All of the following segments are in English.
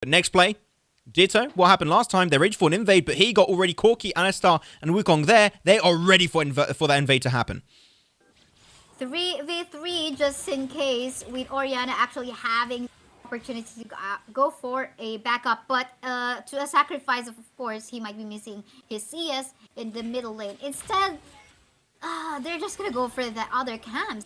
Nexplay, ditto. What happened last time? They're ready for an invade, but he got already Corki, Alistar, and Wukong there. They are ready for that invade to happen. 3v3 just in case, with Orianna actually having opportunity to go for a backup, but to a sacrifice of course he might be missing his CS in the middle lane. Instead, they're just gonna go for the other camps.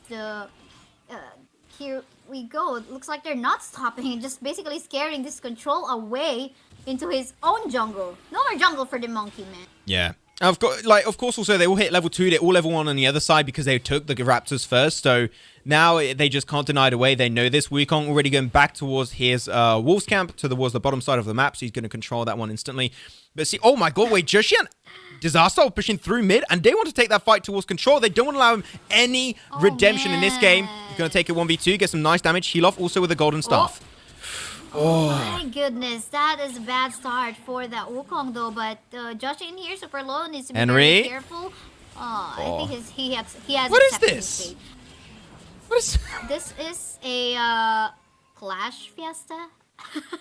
Here we go. It looks like they're not stopping and just basically scaring this control away into his own jungle. No more jungle for the monkey, man. Yeah. Of course, also, they all hit level 2. They're all level 1 on the other side because they took the Raptors first. So now they just can't deny it away. They know this. Wukong already going back towards his Wolves camp, towards the bottom side of the map. So he's going to control that one instantly. But see, oh my god, wait, Joshi and Disaster pushing through mid. And they want to take that fight towards control. They don't want to allow him any redemption in this game. He's going to take a 1v2, get some nice damage. Heal off also with a golden staff. Oh my goodness, that is a bad start for that Wukong though, but Josh in here super low, needs to be very careful. I think he has what is this? What is this? Is a Clash Fiesta?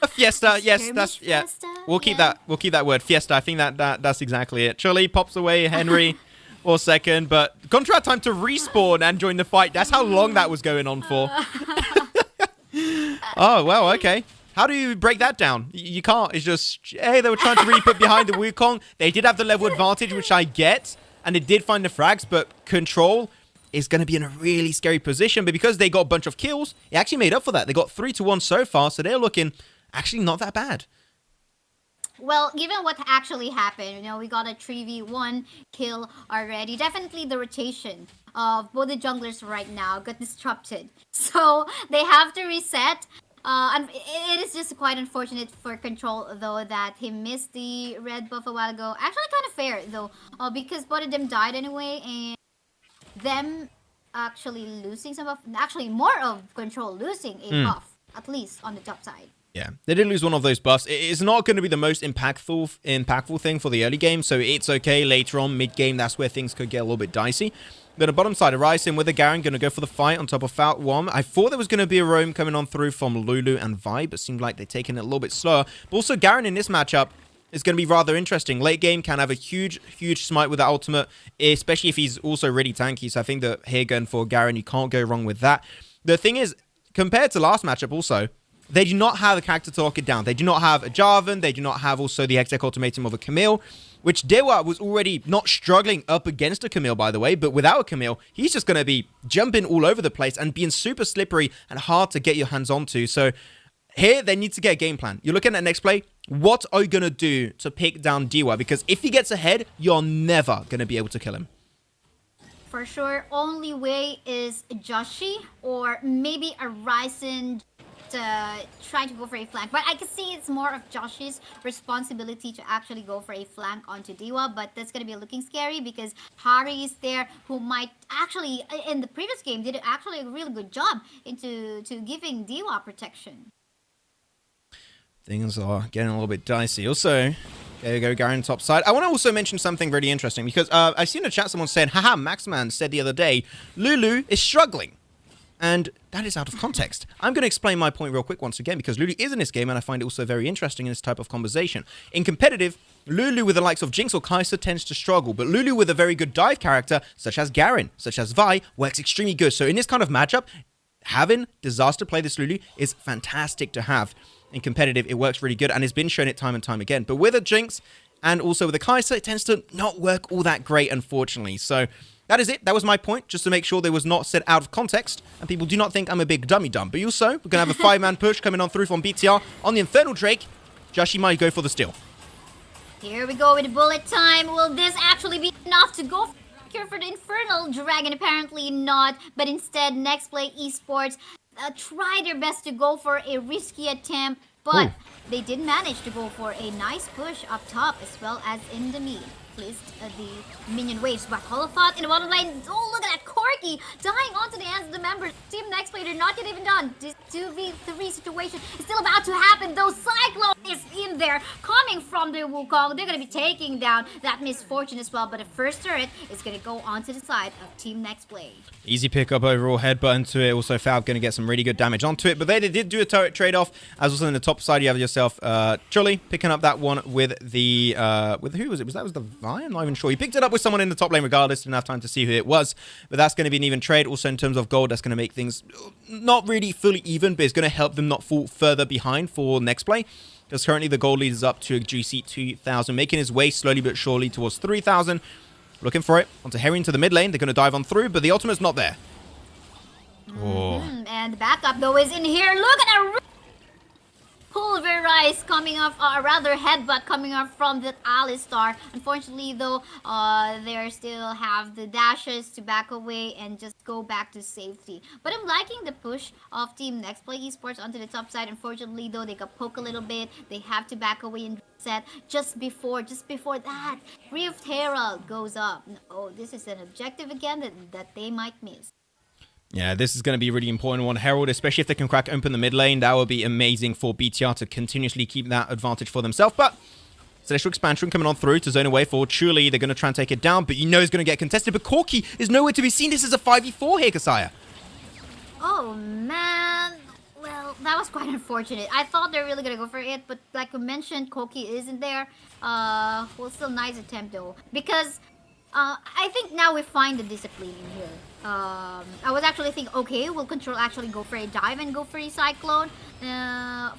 A fiesta, yes, that's fiesta? We'll keep that word, fiesta. I think that's exactly it. Chili pops away Henry for a second, but contract time to respawn and join the fight. That's how long that was going on for. Oh well, okay. How do you break that down? You can't. It's just, hey, they were trying to really put behind the Wukong. They did have the level advantage, which I get, and they did find the frags, but control is going to be in a really scary position. But because they got a bunch of kills, it actually made up for that. They got 3-1 so far, so they're looking actually not that bad. Well, given what actually happened, you know, we got a 3v1 kill already. Definitely the rotation of both the junglers right now got disrupted. So they have to reset. And it is just quite unfortunate for Control, though, that he missed the red buff a while ago. Actually, kind of fair, though, because both of them died anyway, and them actually losing some buff, actually more of Control losing a buff, at least on the top side. Yeah, they did lose one of those buffs. It is not going to be the most impactful thing for the early game, so it's okay. Later on, mid-game, that's where things could get a little bit dicey. Then the bottom side, Arising with the Garen, going to go for the fight on top of Fout 1. I thought there was going to be a roam coming on through from Lulu and Vi, but it seemed like they're taking it a little bit slower. But also, Garen in this matchup is going to be rather interesting. Late game can have a huge smite with the ultimate, especially if he's also really tanky. So I think that here going for Garen, you can't go wrong with that. The thing is, compared to last matchup also, they do not have a character to lock it down. They do not have a Jarvan. They do not have also the Hextech ultimatum of a Camille, which Dewa was already not struggling up against a Camille, by the way, but without a Camille, he's just going to be jumping all over the place and being super slippery and hard to get your hands onto. So here, they need to get a game plan. You're looking at Nexplay. What are you going to do to pick down Dewa? Because if he gets ahead, you're never going to be able to kill him. For sure, only way is Joshi or maybe a Ryzen trying to go for a flank, but I can see it's more of Josh's responsibility to actually go for a flank onto Dewa, but that's gonna be looking scary because Hari is there, who might actually in the previous game did actually a really good job into giving Dewa protection. Things are getting a little bit dicey. Also, there we go, Garen top side. I want to also mention something really interesting because I seen in the chat someone said, haha, Maxman said the other day, Lulu is struggling. And that is out of context. I'm going to explain my point real quick once again, because Lulu is in this game, and I find it also very interesting in this type of conversation. In competitive, Lulu with the likes of Jinx or Kai'Sa tends to struggle, but Lulu with a very good dive character, such as Garen, such as Vi, works extremely good. So in this kind of matchup, having Disaster play this Lulu is fantastic to have. In competitive, it works really good, and it's been shown it time and time again. But with a Jinx, and also with a Kai'Sa, it tends to not work all that great, unfortunately. So that is it. That was my point, just to make sure there was not said out of context, and people do not think I'm a big dummy dumb. But also, we're going to have a 5-man push coming on through from BTR on the Infernal Drake. Joshi might go for the steal. Here we go with bullet time. Will this actually be enough to go for the Infernal Dragon? Apparently not, but instead, Nexplay Esports try their best to go for a risky attempt, but they did manage to go for a nice push up top as well as in the mid. Placed the minion waves back Holofat in the bottom lane. Oh, look at that Corki dying onto the hands of the members. Team Nexplay, they're not yet even done. This 2v3 situation is still about to happen, though. Cyclone is in there coming from the Wukong. They're going to be taking down that Misfortune as well. But the first turret is going to go onto the side of Team Nexplay. Easy pickup overall, headbutt into it. Also, Fab going to get some really good damage onto it. But they did do a turret trade-off. As also in the top side, you have yourself Chully picking up that one with the... with who was it? Was the Vi? I'm not even sure. He picked it up with someone in the top lane regardless. Didn't have time to see who it was. But that's going to be an even trade. Also, in terms of gold, that's going to make things not really fully even, but it's going to help them not fall further behind for Nexplay. Because currently the gold lead is up to a juicy 2,000, making his way slowly but surely towards 3,000. Looking for it. Onto Harry into the mid lane. They're going to dive on through, but the ultimate's not there. And the backup, though, is in here. Look at that pulverize coming off, rather headbutt coming off from the Alistar. Unfortunately, though, they still have the dashes to back away and just go back to safety. But I'm liking the push of Team Nexplay Esports onto the top side. Unfortunately, though, they got poked a little bit. They have to back away and reset just before that. Rift Herald goes up. Oh, this is an objective again that they might miss. Yeah, this is going to be a really important one. Herald, especially if they can crack open the mid lane, that would be amazing for BTR to continuously keep that advantage for themselves. But Celestial Expansion coming on through to zone away for Chuli. They're going to try and take it down, but you know it's going to get contested. But Corki is nowhere to be seen. This is a 5v4 here, Kasaya. Oh, man. Well, that was quite unfortunate. I thought they were really going to go for it, but like we mentioned, Corki isn't there. Well, still nice attempt, though. Because I think now we find the discipline in here. I was actually thinking, okay, will Control actually go for a dive and go for a Cyclone?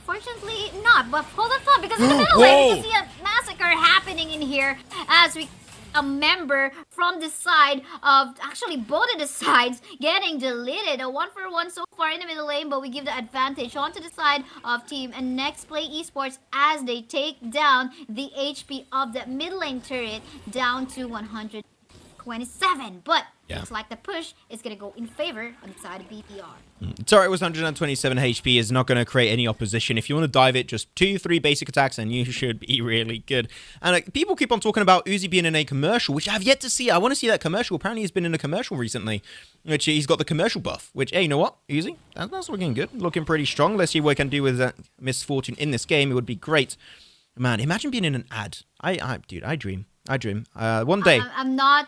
Fortunately, not. But hold on, thought, because in the middle lane, we can see a massacre happening in here as a member from the side of, actually both of the sides, getting deleted. A 1-for-1 so far in the middle lane, but we give the advantage onto the side of Team and Nexplay Esports as they take down the HP of the mid lane turret down to 127. But looks like the push is going to go in favor on the side of BTR. It's alright, it was 127 HP. Is not going to create any opposition. If you want to dive it, just 2-3 basic attacks and you should be really good. And people keep on talking about Uzi being in a commercial, which I have yet to see. I want to see that commercial. Apparently he's been in a commercial recently, which he's got the commercial buff, which, hey, you know what? Uzi, that's looking good. Looking pretty strong. Let's see what we can do with Misfortune in this game. It would be great. Man, imagine being in an ad. Dude, I dream. One day. I'm not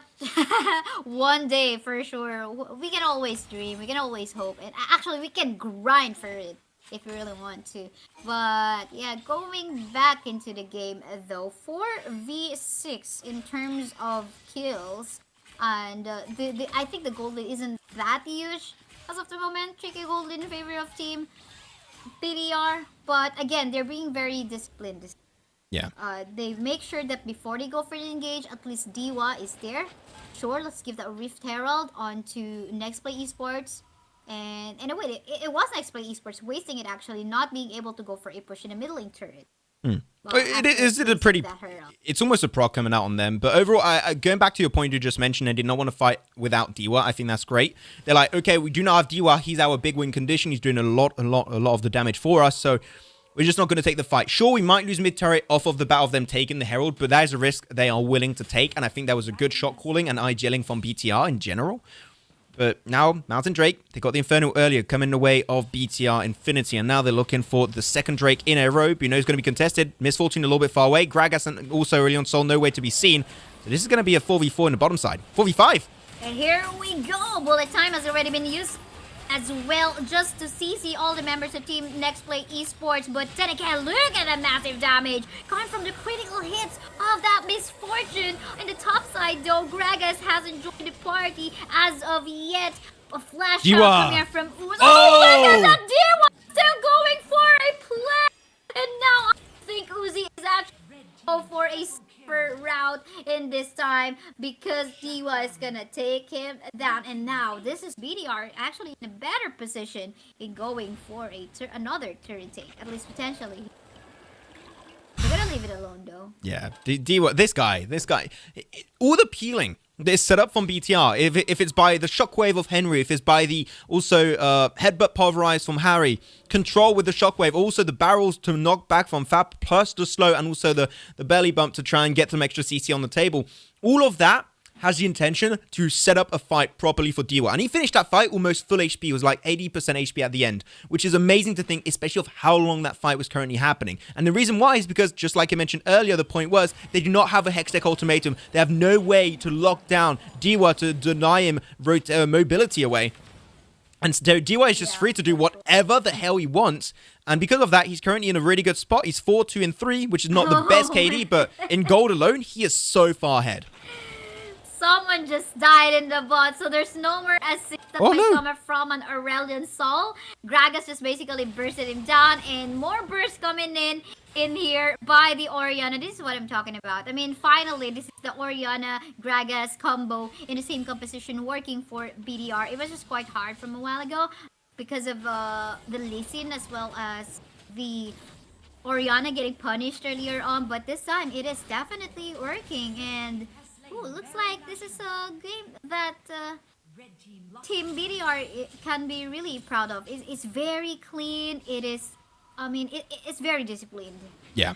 one day for sure. We can always dream. We can always hope. And actually, we can grind for it if we really want to. But yeah, going back into the game though, 4v6 in terms of kills. And I think the gold lead isn't that huge as of the moment. Tricky gold lead in favor of Team PDR. But again, they're being very disciplined. Yeah. They make sure that before they go for the engage, at least Diwa is there. Sure, let's give that Rift Herald onto Nexplay Esports. And in a way, it was Nexplay Esports wasting it actually, not being able to go for a push in the middle lane turret. It's almost a proc coming out on them. But overall, going back to your point you just mentioned, I did not want to fight without Diwa. I think that's great. They're like, okay, we do not have Diwa. He's our big win condition. He's doing a lot of the damage for us. So we're just not going to take the fight. Sure, we might lose mid-turret off of the battle of them taking the Herald, but that is a risk they are willing to take, and I think that was a good shot calling and IGLing from BTR in general. But now, Mountain Drake, they got the Inferno earlier, coming in the way of BTR Infinity, and now they're looking for the second Drake in a row. You know he's going to be contested. Misfortune a little bit far away. Gragas and also Aurelion Sol nowhere to be seen. So this is going to be a 4v4 in the bottom side. 4v5. And here we go. Bullet time has already been used as well, just to CC all the members of Team Nexplay Esports. But then again, look at the massive damage coming from the critical hits of that Misfortune. In the top side though, Gragas hasn't joined the party as of yet. A flash shot coming out from Uzi. Oh, look at that Diwa still going for a play. And now I think Uzi is actually go for a super route in this time because Diwa is gonna take him down. And now this is BDR actually in a better position in going for another turret take, at least potentially. We're gonna leave it alone though. Yeah, Diwa, this guy, all the peeling that's set up from BTR, if it's by the shockwave of Henry, if it's by the also headbutt pulverize from Harry, control with the shockwave, also the barrels to knock back from Fab, plus the slow and also the belly bump to try and get some extra CC on the table. All of that has the intention to set up a fight properly for DIWA. And he finished that fight almost full HP. It was like 80% HP at the end, which is amazing to think, especially of how long that fight was currently happening. And the reason why is because, just like I mentioned earlier, the point was they do not have a Hextech ultimatum. They have no way to lock down DIWA to deny him mobility away. And so DIWA is just free to do whatever the hell he wants. And because of that, he's currently in a really good spot. He's 4-2-3, which is not the best KD, but in gold alone, he is so far ahead. Someone just died in the bot, so there's no more assist that might come from an Aurelion Sol. Gragas just basically bursted him down, and more bursts coming in here by the Orianna. This is what I'm talking about. I mean, finally, this is the Orianna-Gragas combo in the same composition working for BDR. It was just quite hard from a while ago because of the Lee Sin as well as the Orianna getting punished earlier on, but this time it is definitely working. And looks like this is a game that Team BDR can be really proud of. It's very clean. It is, I mean, it's very disciplined. Yeah.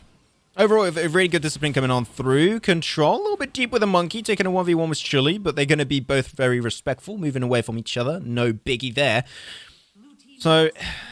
Overall, a really good discipline coming on through. Control, a little bit deep with a Monkey, taking a 1v1 with Chili, but they're going to be both very respectful, moving away from each other. No biggie there. So,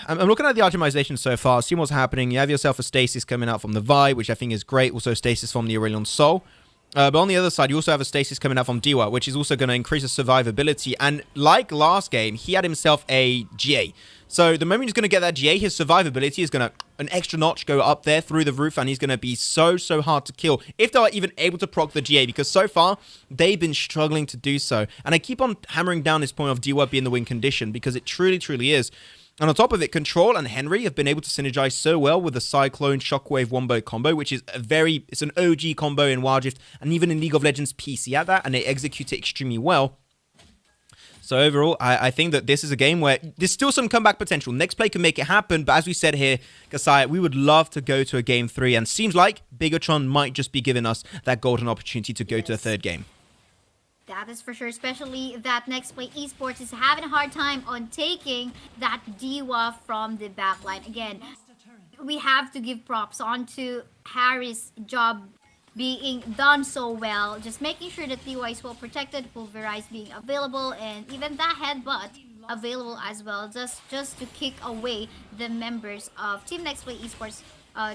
I'm looking at the optimization so far, seeing what's happening. You have yourself a Stasis coming out from the Vi, which I think is great. Also, Stasis from the Aurelion Sol. But on the other side, you also have a Stasis coming out from DIWA, which is also going to increase his survivability. And like last game, he had himself a GA. So the moment he's going to get that GA, his survivability is going to an extra notch go up there through the roof, and he's going to be so hard to kill if they're even able to proc the GA, because so far they've been struggling to do so. And I keep on hammering down this point of DIWA being the win condition, because it truly is. And on top of it, Control and Henry have been able to synergize so well with the Cyclone Shockwave Wombo combo, which is it's an OG combo in Wild Rift and even in League of Legends PC at that, and they execute it extremely well. So overall, I think that this is a game where there's still some comeback potential. Nexplay can make it happen, but as we said here, Kasai, we would love to go to a game 3, and seems like BIGETRON might just be giving us that golden opportunity to go to a third game. That is for sure, especially that Nexplay Esports is having a hard time on taking that DIWA from the backline. Again, we have to give props onto Harry's job being done so well, just making sure that DIWA is well protected, Pulverize being available, and even that headbutt available as well, just to kick away the members of Team Nexplay Esports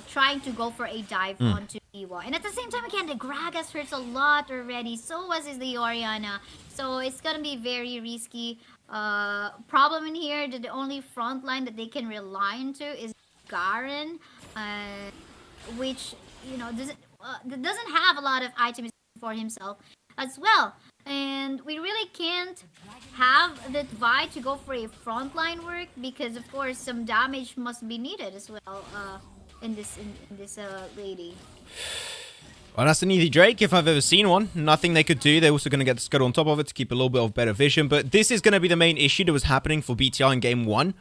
trying to go for a dive onto DIWA. And at the same time, again, the Gragas hurts a lot already. So was the Orianna. So it's gonna be very risky. Problem in here, that the only front line that they can rely into is Garen, which, you know, doesn't have a lot of items for himself as well. And we really can't have the Vi to go for a frontline work, because of course some damage must be needed as well in this lady. Well, that's an easy Drake if I've ever seen one. Nothing they could do. They're also going to get the Scuttle on top of it to keep a little bit of better vision. But this is going to be the main issue that was happening for BTR in Game 1.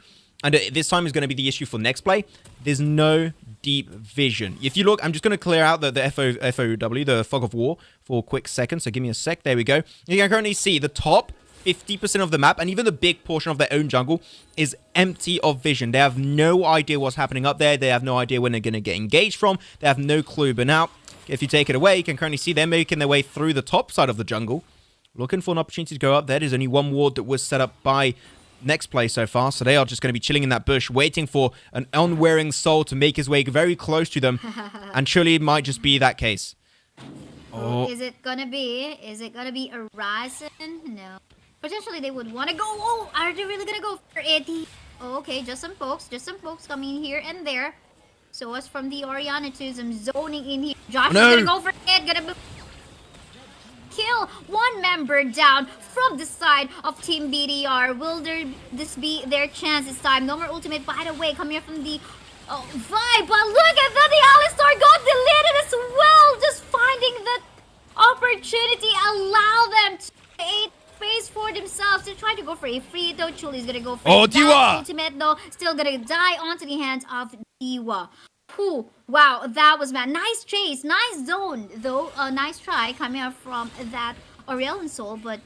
And this time is going to be the issue for Nexplay. There's no deep vision. If you look, I'm just going to clear out the FOW, the Fog of War, for a quick second. So give me a sec. There we go. You can currently see the top 50% of the map, and even the big portion of their own jungle, is empty of vision. They have no idea what's happening up there. They have no idea when they're going to get engaged from. They have no clue. But now, if you take it away, you can currently see they're making their way through the top side of the jungle, looking for an opportunity to go up there. There's only one ward that was set up by Nexplay so far, so they are just going to be chilling in that bush, waiting for an unwearing soul to make his way very close to them, and surely it might just be that case. Oh. Is it gonna be a Ryzen? No. Potentially they would want to go. Oh, are they really gonna go for it? Oh, okay, just some folks coming here and there. So as from the Orianna too, some zoning in here. Josh is gonna go for it, gonna kill one member down from the side of Team BDR. Will this be their chance this time? No more ultimate, by the way, coming here from the Vi, but look at that, the Alistar got deleted as well. Just finding that opportunity, allow them to create space for themselves. They're trying to go for a free though. Chuli's gonna go for that ultimate though. Still gonna die onto the hands of DIWA. Whew, wow, that was bad. Nice chase, nice zone though. Nice try coming out from that Aurelion Soul. But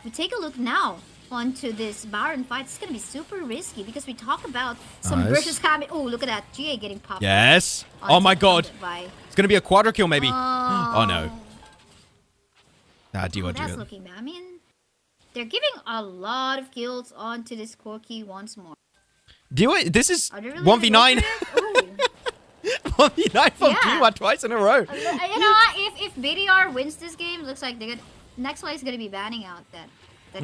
we take a look now onto this Baron fight. It's gonna be super risky because we talk about some bursts coming. Oh, look at that, GA getting popped. Yes. Oh my god. It's gonna be a quadra kill maybe. Oh no. Nah, Oh, that's looking bad. I mean, they're giving a lot of kills onto this Corki once more. This is Are they really 1v9. 1v9 from Yeah. D1 twice in a row. You know what? If BDR wins this game, looks like Nexplay is gonna be banning out that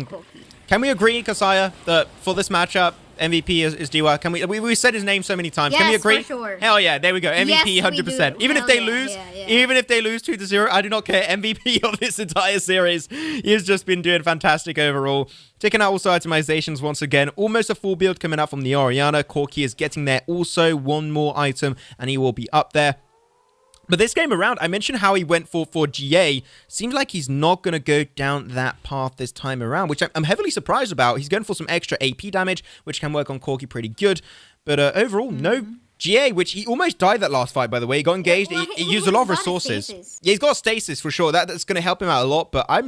Corki. Can we agree, Kasaya, that for this matchup, MVP is D1? Can we said his name so many times. Can we Yes, agree? for sure. Hell yeah, there we go. MVP Yes, we 100%. do. Even if Hell they yeah, lose, yeah. even if they lose 2-0, I do not care. MVP of this entire series. He has just been doing fantastic overall. Checking out also itemizations once again. Almost a full build coming out from the Orianna. Corki is getting there. Also, one more item, and he will be up there. But this game around, I mentioned how he went for GA. Seems like he's not going to go down that path this time around, which I'm heavily surprised about. He's going for some extra AP damage, which can work on Corki pretty good. But overall, no GA, which he almost died that last fight, by the way. He got engaged. Well, he used a lot of he's got a resources. stasis. Yeah, he's got stasis for sure. That's going to help him out a lot, but I'm